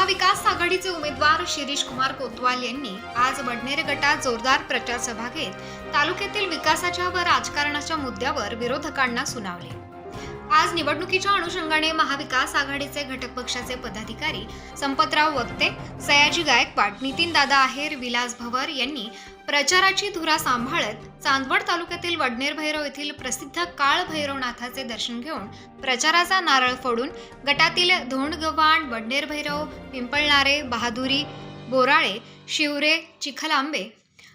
महाविकास आघाडीचे उमेदवार शिरीष कुमार कोतवाल यांनी आज वडनेर गटात जोरदार प्रचार सभा घेत तालुक्यातील विकासाच्या व राजकारणाच्या मुद्द्यावर विरोधकांना सुनावले। आज निवडणुकीच्या अनुषंगाने महाविकास आघाडीचे घटक पक्षाचे पदाधिकारी संपतराव वक्ते, सयाजी गायकवाड, नितीन दादा आहेर, विलास भवर यांनी प्रचाराची धुरा सांभाळत चांदवड तालुक्यातील वडनेर भैरव येथील प्रसिद्ध काळ भैरवनाथाचे दर्शन घेऊन प्रचाराचा नारळ फोडून गटातील धोंडगव्हाण, वडनेर भैरव, पिंपळनारे, बहादुरी, बोराळे, शिवरे, चिखलांबे,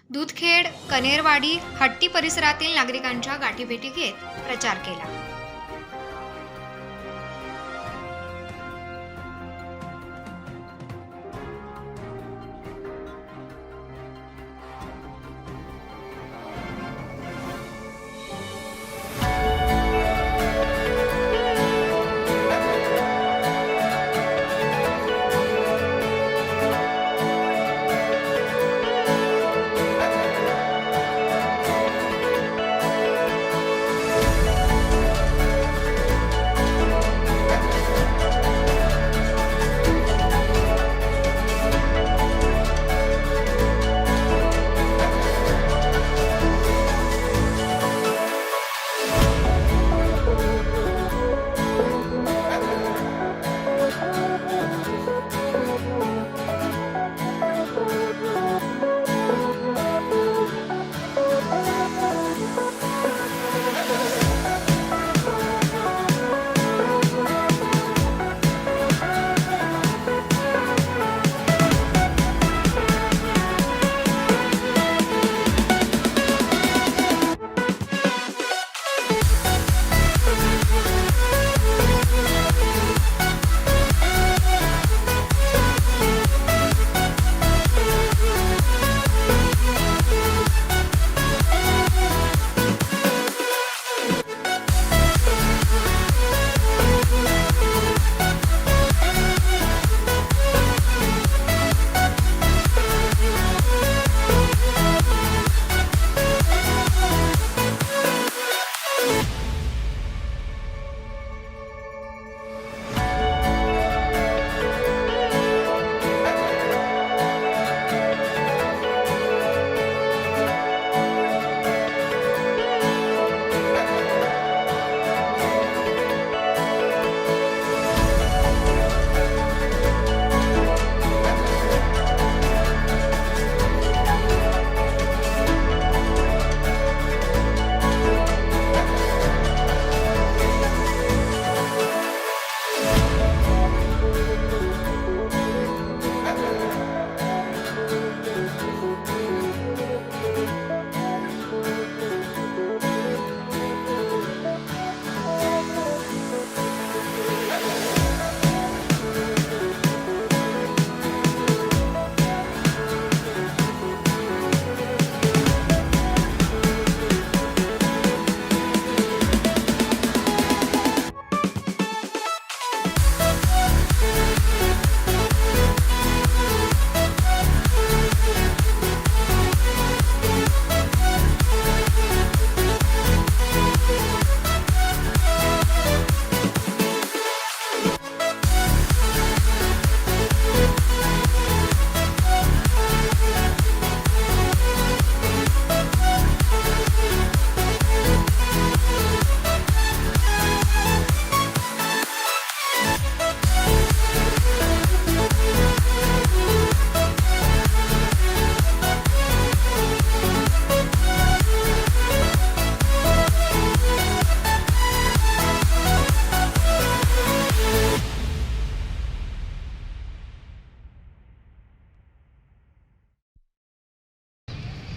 दूधखेड, कनेरवाडी, हट्टी परिसरातील नागरिकांच्या गाठीभेटी घेत प्रचार केला।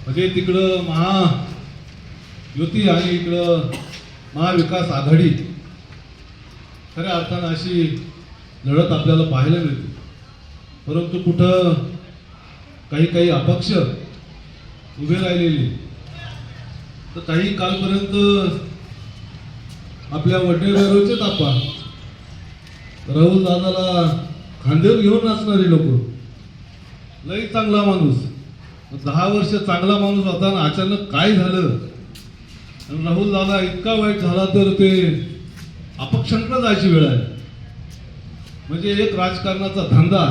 म्हणजे तिकडं महायुती आणि इकडं महाविकास आघाडी खऱ्या अर्थानं अशी लढत आपल्याला पाहायला मिळते। परंतु कुठं काही अपक्ष उभे राहिलेले, तर काही कालपर्यंत आपल्या वडनेर भैरवचे तापा राहुल दादाला खांद्यावर घेऊन नाचणारे लोक, लई चांगला माणूस, 10 वर्ष चांगला माणूस होता आणि अचानक काय झालं आणि राहुल दादा इतका वाईट झाला तर ते अपक्षांकडे जायची वेळ आहे। म्हणजे एक राजकारणाचा धंदा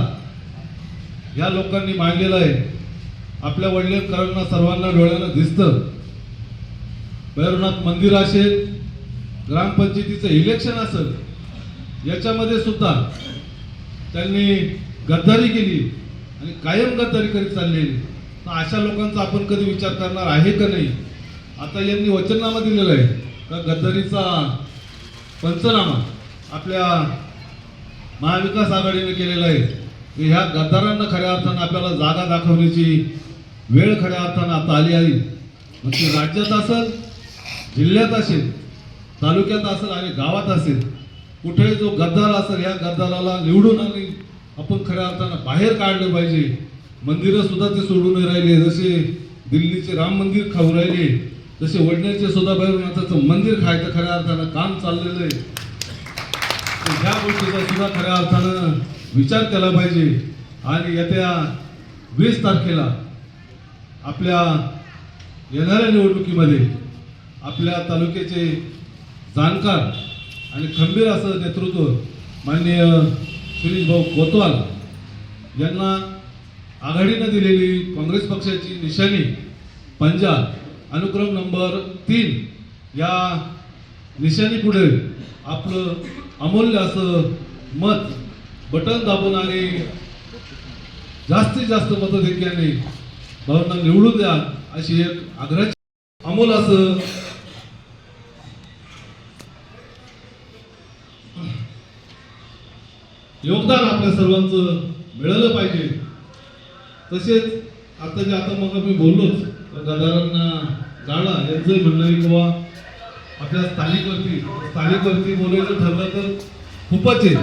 या लोकांनी मांडलेलं आहे. आपल्या वडिलांकरांना सर्वांना डोळ्यानं दिसतं. भैरवनाथ मंदिर असेल, ग्रामपंचायतीचं इलेक्शन असेल, याच्यामध्ये सुद्धा त्यांनी गद्दारी केली आणि कायम गद्दारी करीत चाललेली. तर अशा लोकांचा आपण कधी विचार करणार आहे का नाही? आता यांनी वचननामा दिलेला आहे का गद्दारीचा पंचनामा आपल्या महाविकास आघाडीने केलेला आहे. की ह्या गद्दारांना खऱ्या अर्थानं आपल्याला जागा दाखवण्याची वेळ खऱ्या अर्थानं आता आली आहे. मग ती राज्यात असेल, जिल्ह्यात असेल, तालुक्यात असेल आणि गावात असेल, कुठे जो गद्दार असेल या गद्दाराला निवडून आणि आपण खऱ्या अर्थानं बाहेर काढलं पाहिजे. मंदिरं सुद्धा ते सोडून नाही राहिले. जसे दिल्लीचे राम मंदिर खाऊ राहिले, तसे वडनेरचे सुद्धा भैरवनाथाचं मंदिर खायचं खऱ्या अर्थानं काम चाललेलं आहे. तर ह्या गोष्टीचा सुद्धा खऱ्या अर्थानं विचार केला पाहिजे. आणि येत्या 20 तारखेला आपल्या येणाऱ्या निवडणुकीमध्ये आपल्या तालुक्याचे जाणकार आणि खंबीर असं नेतृत्व माननीय शिरीष भाऊ कोतवाल यांना आघाडीनं दिलेली काँग्रेस पक्षाची निशाणी पंजा अनुक्रम नंबर 3 या निशाणी पुढे आपलं अमूल्य असं मत बटन दाबून आणि जास्तीत जास्त मतधिक्याने भाऊंना निवडून द्या अशी एक आग्रहाची अमोल असं योगदान आपल्या सर्वांचं मिळालं पाहिजे. तसेच आता मग मी बोललोच गद्दारांना गाळा यांचं म्हणणं आहे किंवा आपल्या स्थानिकवरती बोलायचं ठरलं तर खूपच आहे.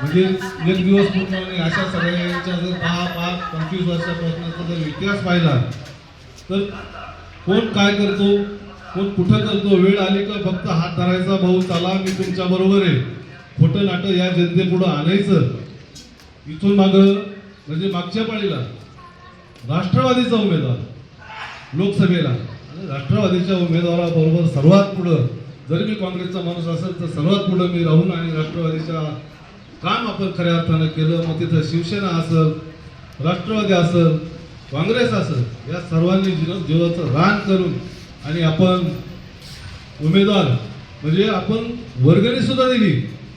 म्हणजे एक दिवस पूर्ण आणि अशा सगळ्यांच्या जर 10-25 वर्षापासूनचा जर इतिहास पाहिला तर कोण काय करतो, कोण कुठं करतो, वेळ आली का फक्त हात धरायचा, भाऊ चला मी तुमच्या बरोबर आहे, खोटं नाटं या जनतेपुढं आणायचं. इथून मागं म्हणजे मागच्या पाळीला राष्ट्रवादीचा उमेदवार लोकसभेला आणि राष्ट्रवादीच्या उमेदवाराबरोबर सर्वात पुढं जरी मी काँग्रेसचा माणूस असेल तर सर्वात पुढं मी राहून आणि राष्ट्रवादीच्या काम आपण खऱ्या अर्थानं केलं. मग तिथं शिवसेना असेल, राष्ट्रवादी असेल, काँग्रेस असेल, या सर्वांनी जीवाचं रान करून आणि आपण उमेदवार म्हणजे आपण वर्गणी सुद्धा दिली,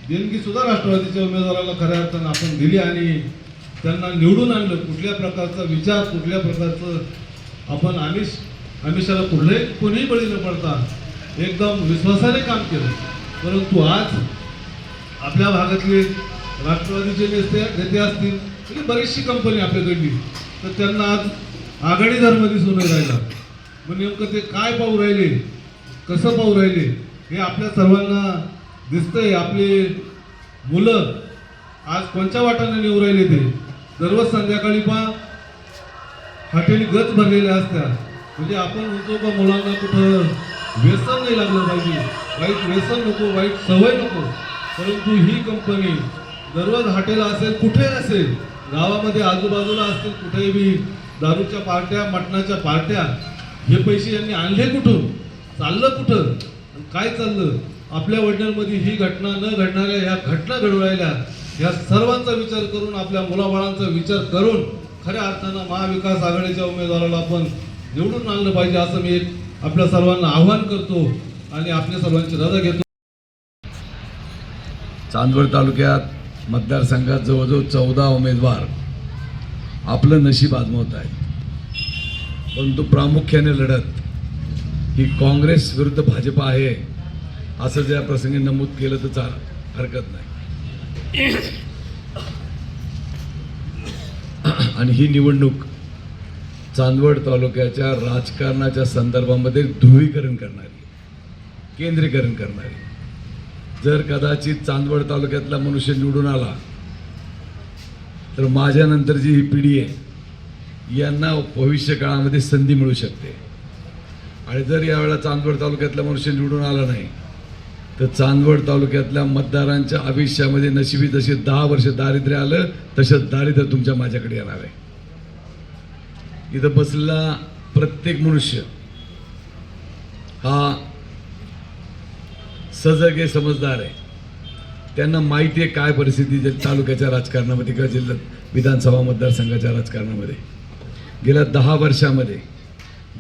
देणगी सुद्धा राष्ट्रवादीच्या उमेदवाराला खऱ्या अर्थानं आपण दिली आणि त्यांना निवडून आणलं. कुठल्या प्रकारचा विचार, कुठल्या प्रकारचं आपण आमिषाला कोणीही बळी न पडता एकदम विश्वासाने काम केलं. परंतु आज आपल्या भागातले राष्ट्रवादीचे नेते असतील म्हणजे बरीचशी कंपनी आपल्याकडली तर त्यांना आज आघाडी धर्म दिसून राहिला. मग नेमकं ते काय पाहू राहिले, कसं पाहू राहिले हे आपल्या सर्वांना दिसतंय. आपले मुलं आज कोणत्या वाटाने नेऊ राहिले ते दररोज संध्याकाळी हॉटेली गच भरलेल्या असत्या. म्हणजे आपण म्हणतो का मुलांना कुठं व्यसन नाही लागलं पाहिजे, वाईट व्यसन नको, वाईट सवय नको. परंतु ही कंपनी दररोज हॉटेल असेल, कुठे असेल, गावामध्ये आजूबाजूला असतील, कुठेही बी दारूच्या पार्ट्या, मटणाच्या पार्ट्या, हे पैसे यांनी आणले कुठून, चाललं कुठं, काय चाललं. आपल्या वडिलांमध्ये ही घटना न घडणाऱ्या ह्या घटना घडू राहिल्या. या सर्वांचा विचार करून, आपल्या मुलाबाळांचा विचार करून खऱ्या अर्थानं महाविकास आघाडीच्या उमेदवाराला आपण निवडून आणलं पाहिजे असं मी आपल्या सर्वांना आव्हान करतो आणि आपल्या सर्वांची रजा घेतो. चांदवड तालुक्यात मतदारसंघात जवळजवळ 14 उमेदवार आपलं नशीब आजमावत आहेत. परंतु प्रामुख्याने लढत ही काँग्रेस विरुद्ध भाजप आहे असं ज्या प्रसंगी नमूद केलं तर हरकत नाही. आणि ही निवडणूक चांदवड तालुक्याच्या राजकारणाच्या संदर्भामध्ये ध्रुवीकरण करणारी, केंद्रीकरण करणारी. जर कदाचित चांदवड तालुक्यातला मनुष्य निवडून आला तर माझ्यानंतर जी ही पिढी आहे यांना भविष्य काळामध्ये संधी मिळू शकते. आणि जर यावेळेला चांदवड तालुक्यातला मनुष्य निवडून आला नाही तर चांदवड तालुक्यातल्या मतदारांच्या आयुष्यामध्ये नशिबी जसे 10 वर्ष दारिद्र्य आलं तसंच दारिद्र्य तुमच्या माझ्याकडे येणार आहे. इथं बसलेला प्रत्येक मनुष्य हा सजग आहे, समजदार आहे. त्यांना माहिती आहे काय परिस्थिती तालुक्याच्या राजकारणामध्ये किंवा जिल्ह्यात विधानसभा मतदारसंघाच्या राजकारणामध्ये गेल्या 10 वर्षामध्ये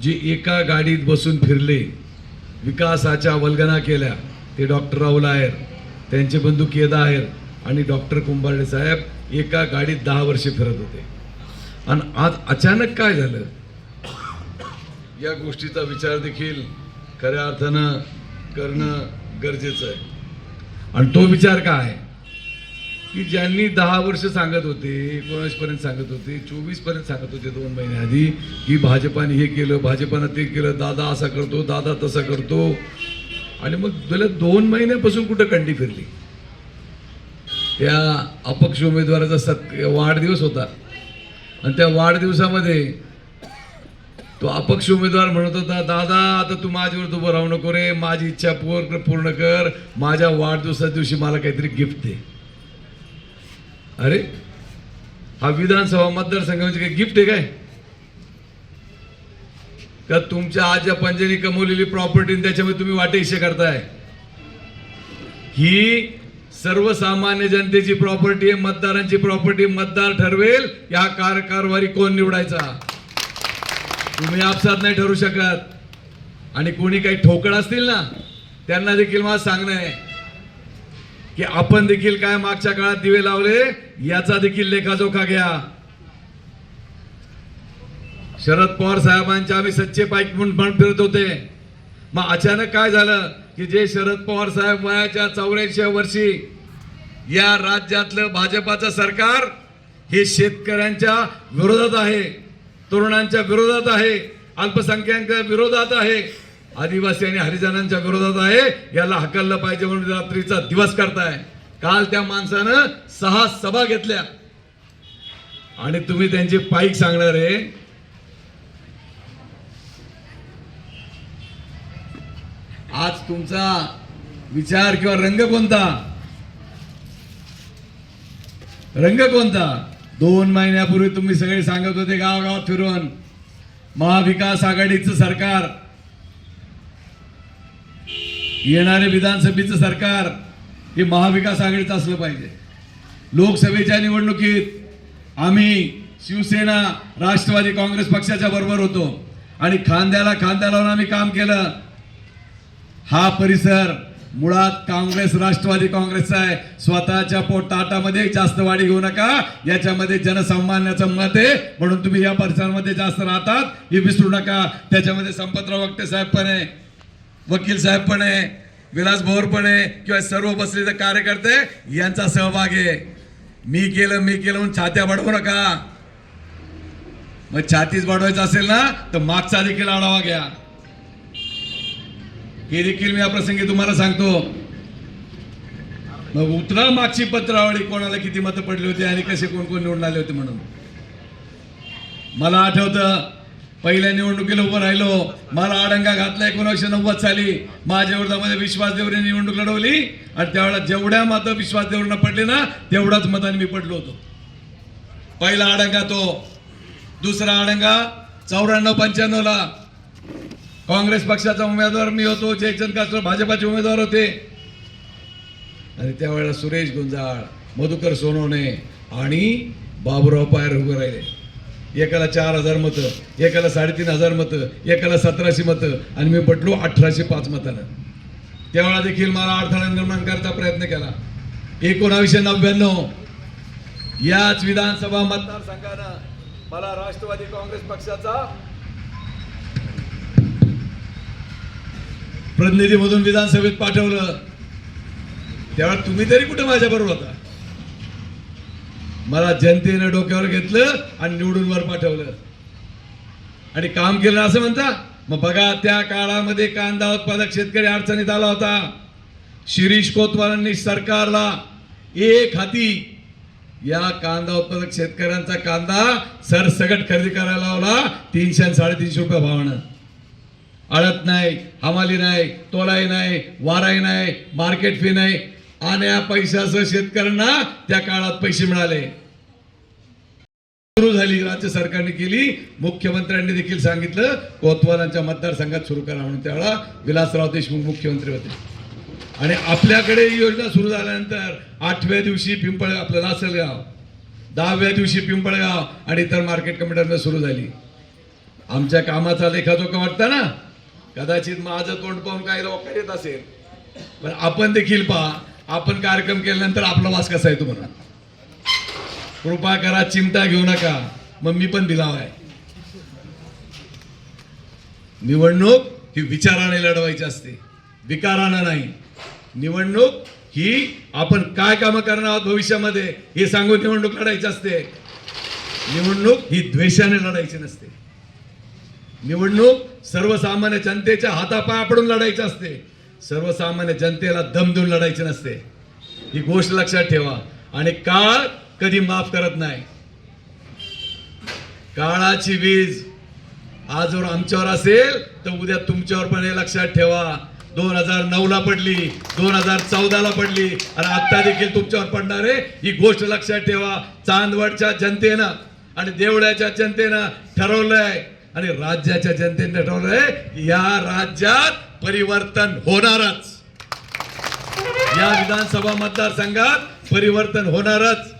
जे एका गाडीत बसून फिरले, विकासाच्या वल्गना केल्या, ते डॉक्टर राहुल आहेर, त्यांचे बंधू केदा आहेर आणि डॉक्टर कुंभारडे साहेब एका गाडीत 10 वर्षे फिरत होते. आणि आज अचानक काय झालं, या गोष्टीचा विचार देखील खऱ्या अर्थानं करणं गरजेचं आहे. आणि तो विचार काय की ज्यांनी 10 वर्ष सांगत होते, 19 पर्यंत सांगत होते, 24 पर्यंत सांगत होते 2 महिन्याआधी की भाजपाने हे केलं, भाजपानं ते केलं, दादा असा करतो, दादा तसा करतो, आणि मग गेल्या 2 महिन्यापासून कुठं कंडी फिरली. त्या अपक्ष उमेदवाराचा वाढदिवस होता आणि त्या वाढदिवसामध्ये तो अपक्ष उमेदवार म्हणत होता, दादा आता तू माझ्यावर उभं राहू नको रे, माझी इच्छा पूर्ण कर, माझ्या वाढदिवसाच्या दिवशी मला काहीतरी गिफ्ट दे. अरे हा विधानसभा मतदारसंघ म्हणजे काही गिफ्ट आहे काय? का तुमच्या आज या पंजानी कमवलेली प्रॉपर्टी त्याच्यामध्ये तुम्ही वाटे हिस्से करताय? ही सर्वसामान्य जनतेची प्रॉपर्टी आहे, मतदारांची प्रॉपर्टी. मतदार ठरवेल या कारभारी कोण निवडायचा. तुम्ही आपसात नाही ठरू शकत. आणि कोणी काही ठोकळ असतील ना, त्यांना देखील मला सांगणं आहे की आपण देखील काय मागच्या काळात दिवे लावले याचा देखील लेखाजोखा घ्या. शरद पवार साहेबांच्या आम्ही सच्चे पाईक म्हणून फिरत होते. मग अचानक काय झालं की जे शरद पवार साहेब वयाच्या 84व्या वर्षी या राज्यातलं भाजपाचं सरकार हे शेतकऱ्यांच्या विरोधात आहे, तरुणांच्या विरोधात आहे, अल्पसंख्याकांच्या विरोधात आहे, आदिवासी आणि हरिजनांच्या विरोधात आहे, याला हकललं पाहिजे म्हणून रात्रीचा दिवस करताय. काल त्या माणसानं 6 सभा घेतल्या आणि तुम्ही त्यांचे पाईक सांगणार आहे. आज तुमचा विचार किंवा रंग कोणता? 2 महिन्यापूर्वी तुम्ही सगळे सांगत होते गावागावात फिरून महाविकास आघाडीचं सरकार, येणारे विधानसभेचं सरकार हे महाविकास आघाडीचं असलं पाहिजे. लोकसभेच्या निवडणुकीत आम्ही शिवसेना राष्ट्रवादी काँग्रेस पक्षाच्या बरोबर होतो आणि खांद्याला खांदा लावून आम्ही काम केलं. हा परिसर मुळात काँग्रेस राष्ट्रवादी काँग्रेसचा आहे. स्वतःच्या ताटामध्ये जास्त वाढी घेऊ नका, याच्यामध्ये जनसामान्याचं मत आहे म्हणून तुम्ही या परिसरामध्ये जास्त राहतात हे विसरू नका. त्याच्यामध्ये संपतराव वक्ते साहेब पण आहे, वकील साहेब पण आहे, विलास भोर पण आहे किंवा सर्व बसलेले कार्यकर्ते यांचा सहभाग आहे. मी केलं म्हणून छात्या वाढवू नका. मग छातीच वाढवायचं असेल ना तर मागचा देखील आढावा घ्या. हे देखील मी या प्रसंगी तुम्हाला सांगतो. मग उतरा मागची पत्रावळी, कोणाला किती मतं पडली होती आणि कसे कोण कोण निवडून आले होते म्हणून. मला आठवतं पहिल्या निवडणुकीला उभं राहिलो, मला आडंगा घातला 1990 साली. माझ्या विरोधामध्ये विश्वास देवरे निवडणूक लढवली आणि त्यावेळेला जेवढ्या मतं विश्वास देवरेंना पडले ना तेवढाच मतांनी मी पडलो होतो. पहिला आडंगा तो. दुसरा आडंगा 94-95 ला काँग्रेस पक्षाचा उमेदवार मी होतो, जयचंद कासकर भाजपाचे उमेदवार होते आणि त्यावेळेला सुरेश गुंजाळ, मधुकर सोनवणे आणि बाबुराव पायर उभे राहिले. एकाला 4000 मतं, एकाला 3500 मतं, एकाला 1700 मतं आणि मी पडलो 1805 मतानं. त्यावेळेला देखील मला अडथळा निर्माण करायचा प्रयत्न केला. 1999 याच विधानसभा मतदारसंघानं मला राष्ट्रवादी काँग्रेस पक्षाचा प्रतिनिधी म्हणून विधानसभेत पाठवलं. त्यावेळेला तुम्ही तरी कुठे माझ्या बरोबर होता? मला जनतेने डोक्यावर घेतलं आणि निवडून वर पाठवलं आणि काम केलं असं म्हणता. मग बघा त्या काळामध्ये कांदा उत्पादक शेतकरी अडचणीत आला होता. शिरीष कोतवालांनी सरकारला एक हाती या कांदा उत्पादक शेतकऱ्यांचा कांदा सरसकट खरेदी करायला लावला 300 आणि 350 रुपये भावानं. आळत नाही, हमाली नाही, तोलाई नाही, वाराई नाही, मार्केट फी नाही, आणि पैशासह शेतकऱ्यांना त्या काळात पैसे मिळाले. सुरू झाली, राज्य सरकारने केली. मुख्यमंत्र्यांनी देखील सांगितलं कोतवालांच्या मतदारसंघात सुरू करा म्हणून. त्यावेळेला विलासराव देशमुख मुख्यमंत्री होते. आणि आपल्याकडे ही योजना सुरू झाल्यानंतर 8व्या दिवशी आपलं लासलगाव, 10व्या दिवशी पिंपळगाव आणि इतर मार्केट कमिट्यांमध्ये सुरू झाली. आमच्या कामाचा लेखाजोखा वाटतं ना, कदाचित माझं तोंड पाहून काही लोक येत असेल, पण आपण देखील पहा, आपण कार्यक्रम केल्यानंतर आपला वास कसा आहे तुम्हाला. कृपा करा, चिमटा घेऊ नका, मग मी पण दिलाव आहे. निवडणूक ही विचाराने लढवायची असते, विकारानं नाही. निवडणूक ही आपण काय कामं करणार आहोत भविष्यामध्ये हे सांगून निवडणूक लढायची असते. निवडणूक ही द्वेषाने लढायची नसते. निवडणूक सर्वसामान्य जनतेच्या हातापाय पडून लढायची असते. सर्वसामान्य जनतेला दम देऊन लढायची नसते. ही गोष्ट लक्षात ठेवा. आणि काळ कधी माफ करत नाही. काळाची वीज आजवर आमच्यावर असेल तर उद्या तुमच्यावर पण हे लक्षात ठेवा. 2009ला पडली, 2014ला पडली आणि आता देखील तुमच्यावर पडणार आहे. ही गोष्ट लक्षात ठेवा. चांदवडच्या जनतेनं आणि देवळ्याच्या जनतेनं ठरवलंय आणि राज्याच्या जनतेने ठरवलंय, या राज्यात परिवर्तन होणारच. या विधानसभा मतदारसंघात परिवर्तन होणारच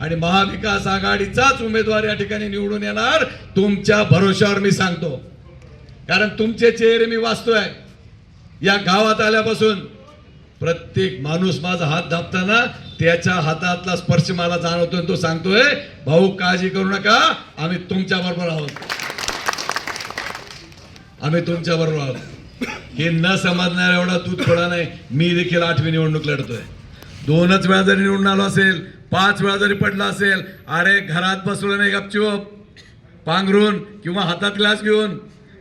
आणि महाविकास आघाडीचाच उमेदवार या ठिकाणी निवडून येणार. तुमच्या भरोशावर मी सांगतो, कारण तुमचे चेहरे मी वाचतोय. या गावात आल्यापासून प्रत्येक माणूस माझा हात दाबताना त्याच्या हातातला स्पर्श मला जाणवतोय. तो सांगतोय, भाऊ काळजी करू नका, आम्ही तुमच्या बरोबर आहोत, आम्ही तुमच्या बरोबर आहोत. हे न समजणार एवढा तू थोडा नाही. मी देखील 8वी निवडणूक लढतोय. 2च वेळा जरी निवडून आलो असेल, 5 वेळा जरी पडला असेल, अरे घरात बसलो नाही गपचूप पांघरून किंवा हातात ग्लास घेऊन.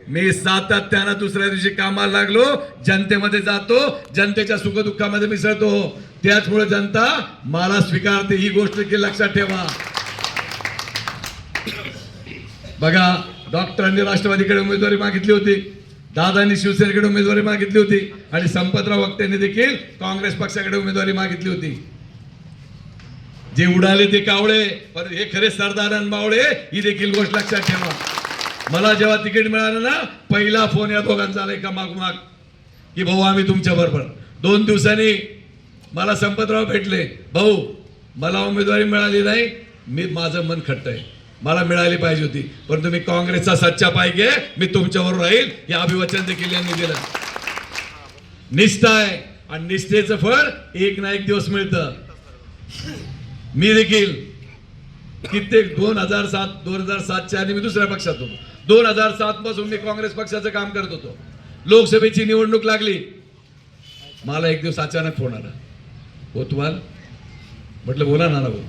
मी सातत्यानं दुसऱ्या दिवशी कामाला लागलो, जनतेमध्ये जातो, जनतेच्या सुखदुःखामध्ये मिसळतो. त्याचमुळे जनता मला स्वीकारते. ही गोष्ट देखील लक्षात ठेवा. बघा, डॉक्टरांनी राष्ट्रवादीकडे उमेदवारी मागितली होती, दादांनी शिवसेनेकडे उमेदवारी मागितली होती आणि संपतराव वक्त्यांनी देखील काँग्रेस पक्षाकडे उमेदवारी मागितली होती. जे उडाले ते कावळे, पण हे खरे सरदार आणि मावळे. ही देखील गोष्ट लक्षात ठेवा. मला जेव्हा तिकीट मिळालं ना, पहिला फोन या दोघांचा आला एका मागोमाग की भाऊ आम्ही तुमच्या बरोबर. 2 दिवसांनी मला संपतराव भेटले, भाऊ मला उमेदवारी मिळाली नाही, माझं मन खट्ट आहे, मला मिळाली पाहिजे होती, पण तुम्ही काँग्रेसचा सच्चा पाहिजे, मी तुमच्याबरोबर राहील. हे अभिवचन देखील यांनी दिलं. निष्ठा आहे आणि निष्ठेचं फळ एक ना एक दिवस मिळतं. मी देखील कित्येक 2007च्या आधी मी दुसऱ्या पक्षात होतो. 2007 पासून मी काँग्रेस पक्षाचं काम करत होतो. लोकसभेची निवडणूक लागली, मला एक दिवस अचानक फोन आला, हो तुम्हाला, म्हटलं बोला ना भाऊ,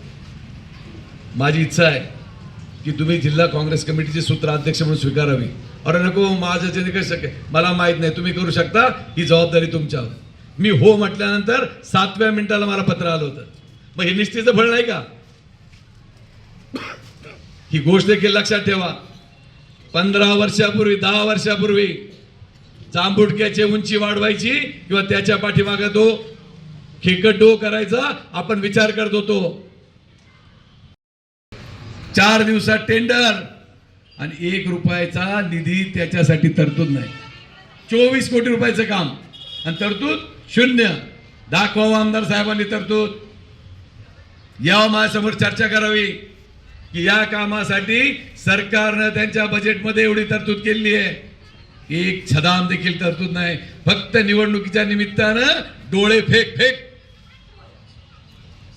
माझी इच्छा आहे की तुम्ही जिल्हा काँग्रेस कमिटीचे सूत्राध्यक्ष म्हणून स्वीकारावी. अरे नको, माझं जे कसं शक्य, मला माहित नाही, तुम्ही करू शकता, ही जबाबदारी तुमच्यावर. मी हो म्हटल्यानंतर 7व्या मिनिटाला मला पत्र आलं होतं. मग हे निष्ठेचं फळ नाही का? ही गोष्ट देखील लक्षात ठेवा. 15 वर्षापूर्वी, 10 वर्षापूर्वी जांबुडक्याची उंची वाढवायची किंवा त्याच्या पाठीमागे तो खेकट डो करायचा आपण विचार करत होतो. 4 दिवसात टेंडर आणि 1 रुपयाचा निधी त्याच्यासाठी तरतूद नाही. 24 कोटी रुपयाचं काम आणि तरतूद 0. दाखवावं आमदार साहेबांनी तरतूद. यावं माझ्यासमोर चर्चा करावी की या कामासाठी सरकारनं त्यांच्या बजेटमध्ये एवढी तरतूद केली आहे. एक छदाम देखील तरतूद नाही. फक्त निवडणुकीच्या निमित्तानं डोळे फेक फेक.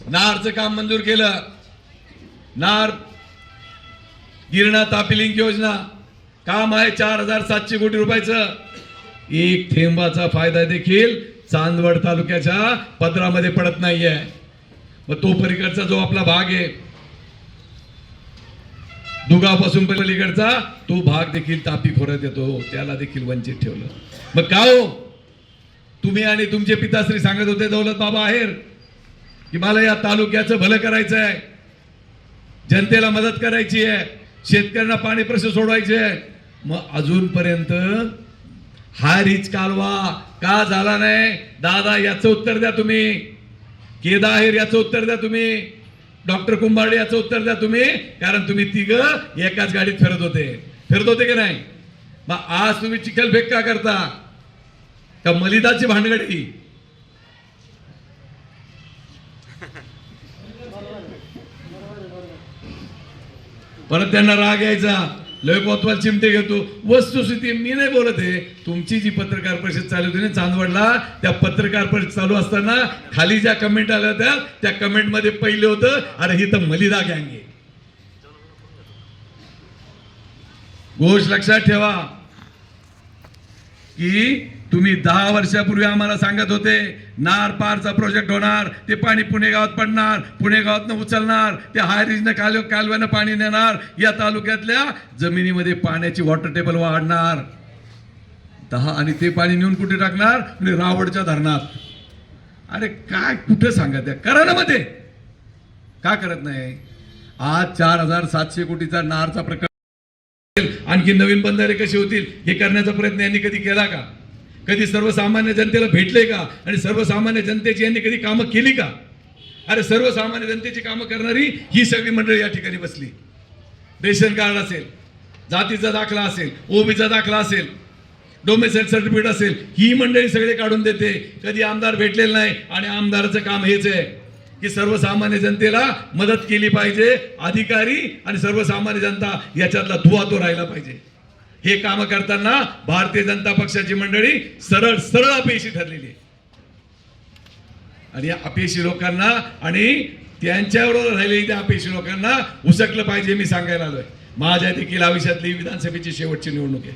नारचं काम मंजूर केलं. नार गिरणा तापी लिंक योजना काम आहे 4700 कोटी रुपयाचं. एक थेंबाचा फायदा देखील चांदवड तालुक्याच्या पदरामध्ये पडत नाहीये. मग तो पलीकडचा जो आपला भाग आहे, दुगापासून पलीकडचा तो भाग देखील तापी खोऱ्यात येतो, त्याला देखील वंचित ठेवलं. मग का हो, तुम्ही आणि तुमचे पिताश्री सांगत होते दौलत बाबा आहेर की मला या तालुक्याचं भलं करायचं आहे, जनतेला मदत करायची आहे, शेतकऱ्यांना पाणी प्रश्न सोडवायचे आहे. मग अजूनपर्यंत हा रीच कालवा का झाला नाही? दादा याचं उत्तर द्या तुम्ही. केदा आहेर याचं उत्तर द्या तुम्ही. डॉक्टर कुंभारडे याचं उत्तर द्या तुम्ही. कारण तुम्ही तिघं एकाच गाडीत फिरत होते की नाही? मग आज तुम्ही चिखलफेक का करता? का मलिदाची भानगडी? परत त्यांना राग यायचा, लय कोतवाल चिमटे घेतो. वस्तुस्थिती मी नाही बोलत आहे, तुमची जी पत्रकार परिषद चालू होती ना चांदवडला, त्या पत्रकार परिषद चालू असताना खाली ज्या कमेंट आल्या होत्या त्या कमेंट मध्ये पहिले होतं, अरे ही तर मलिदा गँग आहे. गोष्ट लक्षात ठेवा की तुम्ही 10 वर्षापूर्वी आम्हाला सांगत होते नार पारचा प्रोजेक्ट होणार, ते पाणी पुणे गावात पडणार, पुणे गावातनं उचलणार, ते हाय रिजनं कालव्यानं पाणी नेणार, या तालुक्यातल्या जमिनीमध्ये पाण्याची वॉटर टेबल वाढणार 10, आणि ते पाणी नेऊन कुठे टाकणार, म्हणजे रावडच्या धरणात. अरे काय कुठं सांगा, त्या करा ना मध्ये, का करत नाही? आज 4700 कोटीचा नारचा प्रकल्प, आणखी नवीन बंधारे कसे होतील हे करण्याचा प्रयत्न यांनी कधी केला का? कधी सर्वसामान्य जनतेला भेटले का? आणि सर्वसामान्य जनतेची यांनी कधी कामं केली का? अरे सर्वसामान्य जनतेची कामं करणारी ही सगळी मंडळी या ठिकाणी बसली. रेशन कार्ड असेल, जातीचा दाखला असेल, ओबीचा दाखला असेल, डोमेसाईल सर्टिफिकेट असेल, ही मंडळी सगळे काढून देते. कधी आमदार भेटलेलं नाही, आणि आमदाराचं काम हेच आहे की सर्वसामान्य जनतेला मदत केली पाहिजे. अधिकारी आणि सर्वसामान्य जनता याच्यातला दुवा तो राहिला पाहिजे. हे काम करताना भारतीय जनता पक्षाची मंडळी सरळ सरळ अपयशी ठरलेली आहे. आणि या अपयशी लोकांना आणि त्यांच्याबरोबर राहिलेली त्या अपयशी लोकांना उसकलं पाहिजे. मी सांगायला आलोय, माझ्या देखील आयुष्यातली विधानसभेची शेवटची निवडणूक आहे.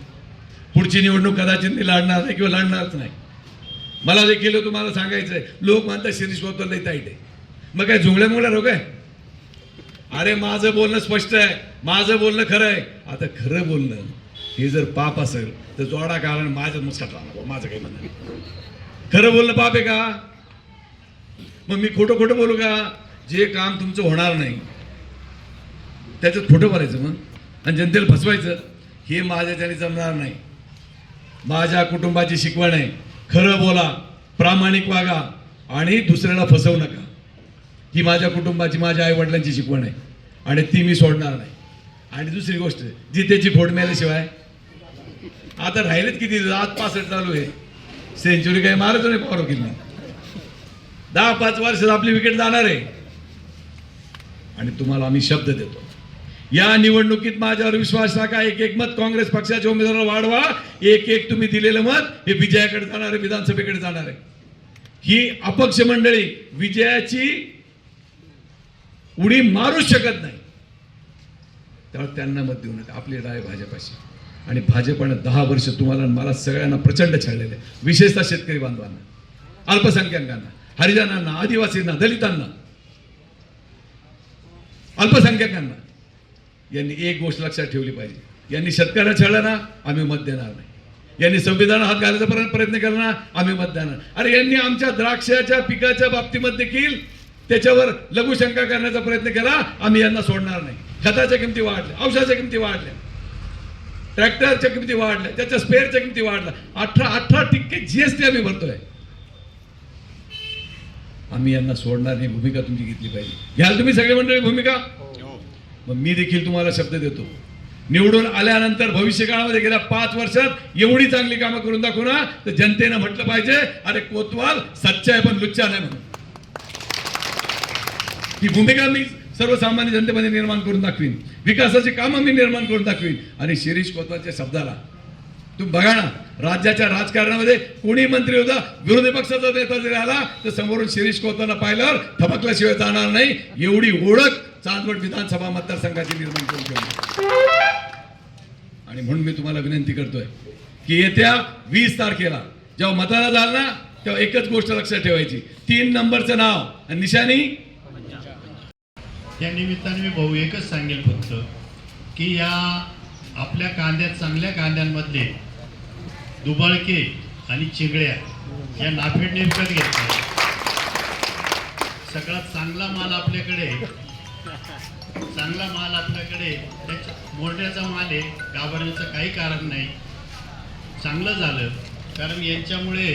पुढची निवडणूक कदाचित मी लढणार नाही किंवा लढणारच नाही. मला देखील तुम्हाला सांगायचंय, लोक म्हणतात शिरीष कोतवाल लई ताईट आहे, मग काय जुंगड्या मुंगड्या रोग आहे? अरे माझं बोलणं स्पष्ट आहे, माझं बोलणं खरं आहे. आता खरं बोलणं हे जर पाप असेल तर जोडा कारण माझ्याच मुस्काट राहणार, माझं काही म्हणणं. खरं बोलणं पाप आहे का? मग मी खोटं खोटं बोलू का? जे काम तुमचं होणार नाही त्याच्यात खोटं बोलायचं मग, आणि जनतेला फसवायचं, हे माझ्याच्याने जमणार नाही. माझ्या कुटुंबाची शिकवण आहे, खरं बोला, प्रामाणिक वागा आणि दुसऱ्याला फसवू नका. ही माझ्या कुटुंबाची, माझ्या आई वडिलांची शिकवण आहे, आणि ती मी सोडणार नाही. आणि दुसरी गोष्ट, जितेची फोड मिळाल्याशिवाय आता राहिलेत किती, आज 65 चालू आहे, सेंचुरी काही मारत नाही पॉवर किल्ली. 10-5 वर्षात आपली विकेट जाणार आहे. आणि तुम्हाला आम्ही शब्द देतो, या निवडणुकीत माझ्यावर विश्वास टाका. एक मत काँग्रेस पक्षाच्या उमेदवाराला वाढवा. एक तुम्ही दिलेलं मत हे विजयाकडे जाणार आहे, विधानसभेकडे जाणार आहे. ही अपक्ष मंडळी विजयाची उडी मारूच शकत नाही, त्यामुळे त्यांना मत देऊ नका. आपली राय भाजपाशी, आणि भाजपानं 10 वर्ष तुम्हाला मला सगळ्यांना प्रचंड छळलेले, विशेषतः शेतकरी बांधवांना, अल्पसंख्याकांना, हरिजनांना, आदिवासींना, दलितांना, अल्पसंख्याकांना. यांनी एक गोष्ट लक्षात ठेवली पाहिजे, यांनी शेतकऱ्यांना छळलं ना, आम्ही मत देणार नाही. यांनी संविधानात हात घालायचा प्रयत्न केला ना, आम्ही मत देणार. अरे यांनी आमच्या द्राक्षाच्या पिकाच्या बाबतीमध्ये देखील त्याच्यावर लघुशंका करण्याचा प्रयत्न केला, आम्ही यांना सोडणार नाही. खताच्या किमती वाढल्या, औषधाच्या किमती वाढल्या, ट्रॅक्टरच्या किमती वाढल्या, त्याच्या स्पेअरच्या किमती वाढल्या. 18% GST आम्ही भरतोय. आम्ही यांना सोडणार नाही. भूमिका तुमची घेतली पाहिजे. घ्याल तुम्ही सगळे मंडळी भूमिका? मग मी देखील तुम्हाला शब्द देतो, निवडून आल्यानंतर भविष्य काळामध्ये गेल्या 5 वर्षात एवढी चांगली कामं करून दाखवू ना, तर जनतेनं म्हटलं पाहिजे, अरे कोतवाल सच्चा आहे पण लुच्चा नाही म्हणून. ही भूमिका मी सर्वसामान्य जनतेमध्ये निर्माण करून दाखवीन. विकासाची कामं मी निर्माण करून दाखवीन. आणि शिरीष कोतवालच्या शब्दाला तुम्ही बघा ना, राज्याच्या राजकारणामध्ये कोणी मंत्री होता, विरोधी पक्षाचा नेता जरी आला तर समोरून शिरीष कोतवालला पाहिल्यावर थबकल्याशिवाय जाणार नाही. एवढी ओळख चांदवड विधानसभा मतदारसंघाची निर्माण करून ठेवली. आणि म्हणून मी तुम्हाला विनंती करतोय की येत्या 20 तारखेला जेव्हा मतदान झालं ना, तेव्हा एकच गोष्ट लक्षात ठेवायची, 3 नंबरचं नाव आणि निशाणी. त्या निमित्ताने मी भाऊ एकच सांगेल फक्त की या आपल्या कांद्यात, चांगल्या कांद्यांमधले दुबाळके आणि चिंगळ्या या नाफेडने विकत घेतल्या. सगळा चांगला माल आपल्याकडे, त्याच्या मोठ्याचा माल आहे, घाबरण्याचं काही कारण नाही. चांगलं झालं, कारण यांच्यामुळे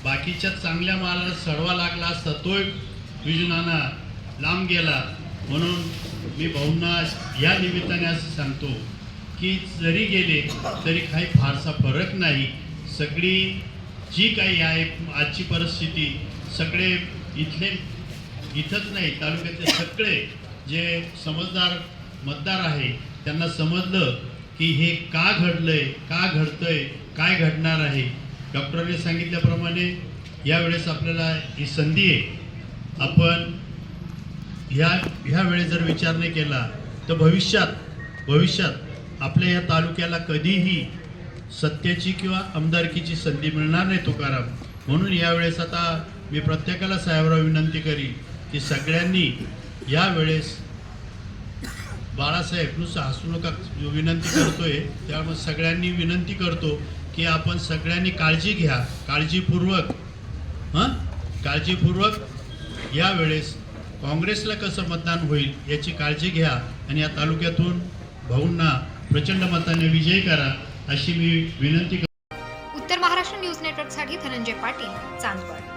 बाकीच्या चांगल्या मालाला सडवा लागला असता, तो विजनाना लांब गेला. म्हणून मी भाऊंना या निमित्ताने असं सांगतो की जरी गेले तरी काही फारसा फरक नाही. सगळी जी काही आहे आजची परिस्थिती, सगळे इथंच नाही, तालुक्यातले सगळे जे समजदार मतदार आहे त्यांना समजलं की हे का घडलंय, का घडतंय, काय घडणार आहे. डॉक्टरांनी सांगितल्याप्रमाणे यावेळेस आपल्याला ही संधी आहे. आपण ह्या वेळेस जर विचार नाही केला तर भविष्यात आपल्या या तालुक्याला कधीही सत्तेची किंवा आमदारकीची संधी मिळणार नाही तुकाराम. म्हणून यावेळेस आता मी प्रत्येकाला साहेबराव विनंती करीन की सगळ्यांनी यावेळेस बाळासाहेब नुसतं हसू नका विनंती करतोय, त्यामुळे सगळ्यांनी विनंती करतो की आपण सगळ्यांनी काळजी घ्या, काळजीपूर्वक यावेळेस काँग्रेसला कसं मतदान होईल याची काळजी घ्या आणि या तालुक्यातून भाऊंना प्रचंड मताने विजयी करा अशी मी विनंती करतो. उत्तर महाराष्ट्र न्यूज नेटवर्कसाठी धनंजय पाटील, चांदवड.